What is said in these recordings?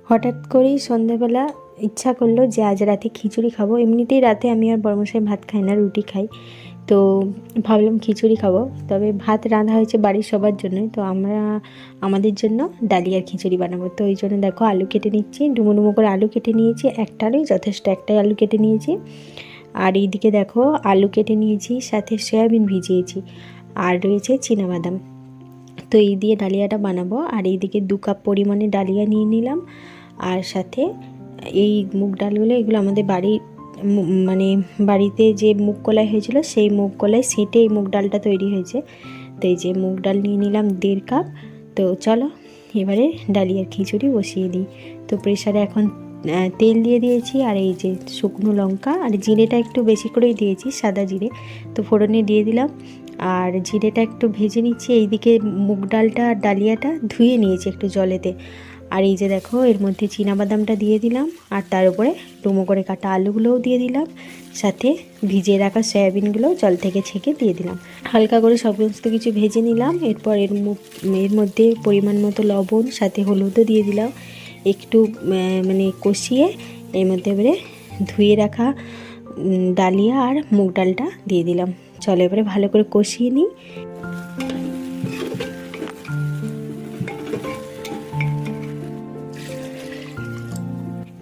হঠাৎ করেই সন্ধ্যাবেলা ইচ্ছা করলো যে আজ রাতে খিচুড়ি খাবো। এমনিতেই রাতে আমি আর বড়মশাই ভাত খাই না, রুটি খাই। তো ভাবলাম খিচুড়ি খাবো, তবে ভাত রাঁধা হয়েছে বাড়ির সবার জন্য, তো আমরা আমাদের জন্য ডালিয়ার খিচুড়ি বানাবো। তো ওই জন্য দেখো আলু কেটে নিচ্ছি, ডুমো ডুমো করে আলু কেটে নিয়েছি, একটা আলুই যথেষ্ট, একটাই আলু কেটে নিয়েছি। আর এইদিকে দেখো আলু কেটে নিয়েছি, সাথে সয়াবিন ভিজিয়েছি, আর রয়েছে চীনাবাদাম। তো এই দিয়ে ডালিয়াটা বানাবো। আর এইদিকে 2 কাপ পরিমাণে ডালিয়া নিয়ে নিলাম, আর সাথে এই মুগ ডালগুলো, এগুলো আমাদের বাড়ির মানে বাড়িতে যে মুগ কলাই হয়েছিল সেই মুগ কলাই সেটে এই মুগ ডালটা তৈরি হয়েছে। তো এই যে মুগ ডাল নিয়ে নিলাম 1.5 কাপ। তো চলো এবারে ডালিয়ার খিচুড়ি বসিয়ে দিই। তো প্রেসারে এখন তেল দিয়ে দিয়েছি, আর এই যে শুকনো লঙ্কা আর জিরেটা একটু বেশি করেই দিয়েছি, সাদা জিরে। তো ফোড়নে দিয়ে দিলাম, আর জিরেটা একটু ভেজে নিচ্ছি। এইদিকে মুগ ডালটা আর ডালিয়াটা ধুয়ে নিয়েছি একটু জলেতে। আর এই যে দেখো এর মধ্যে চীনাবাদামটা দিয়ে দিলাম, আর তার উপরে ডুমো করে কাটা আলুগুলোও দিয়ে দিলাম, সাথে ভিজিয়ে রাখা সয়াবিনগুলো জল থেকে ছেঁকে দিয়ে দিলাম। হালকা করে সমস্ত কিছু ভেজে নিলাম। এরপর এর মধ্যে পরিমাণ মতো লবণ, সাথে হলুদও দিয়ে দিলাম, একটু মানে কষিয়ে এর মধ্যে এবারে ধুয়ে রাখা ডালিয়া আর মুগ ডালটা দিয়ে দিলাম। চলো এবারে ভালো করে কষিয়ে নিই।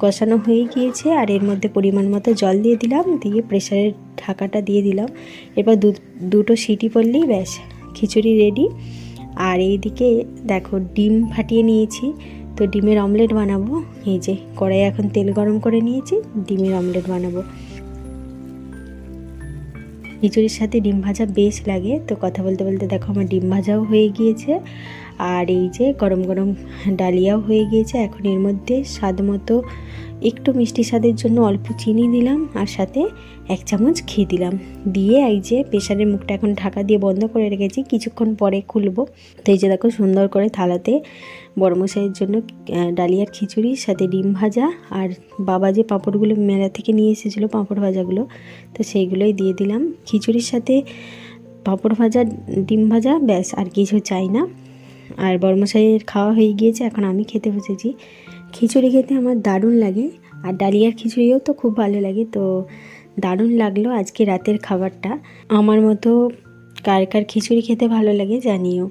কষানো হয়ে গিয়েছে, আর এর মধ্যে পরিমাণ মতো জল দিয়ে দিলাম, দিয়ে প্রেসারের ঢাকাটা দিয়ে দিলাম। এবার দুটো সিটি পড়লেই ব্যাস খিচুড়ি রেডি। আর এইদিকে দেখো ডিম ফাটিয়ে নিয়েছি, তো ডিমের অমলেট বানাবো। এই যে কড়াই এখন তেল গরম করে নিয়েছি, ডিমের অমলেট বানাবো। খিচুড়ির সাথে ডিম ভাজা বেশ লাগে। তো কথা বলতে বলতে দেখো আমার ডিম ভাজাও হয়ে গিয়েছে, আর এই যে গরম গরম ডালিয়াও হয়ে গিয়েছে। এখন এর মধ্যে স্বাদ মতো একটু মিষ্টি স্বাদের জন্য অল্প চিনি দিলাম, আর সাথে 1 চামচ ঘি দিলাম। দিয়ে এই যে প্রেসারের মুখটা এখন ঢাকা দিয়ে বন্ধ করে রেখেছি, কিছুক্ষণ পরে খুলবো। তো এই যে দেখো সুন্দর করে থালাতে বড়মশাইয়ের জন্য ডালিয়ার খিচুড়ির সাথে ডিম ভাজা, আর বাবা যে পাঁপড়গুলো মেলা থেকে নিয়ে এসেছিলো পাঁপড় ভাজাগুলো, তো সেইগুলোই দিয়ে দিলাম। খিচুড়ির সাথে পাঁপড় ভাজা, ডিম ভাজা, ব্যাস আর কিছু চাই না। আর বড়মশাইয়ের খাওয়া হয়ে গিয়েছে, এখন আমি খেতে বসেছি। খিচুড়ি খেতে আমার দারুণ লাগে, আর ডালিয়ার খিচুড়িও তো খুব ভালো লাগে। তো দারুণ লাগলো আজকে রাতের খাবারটা। আমার মতো কার কার খিচুড়ি খেতে ভালো লাগে জানিও।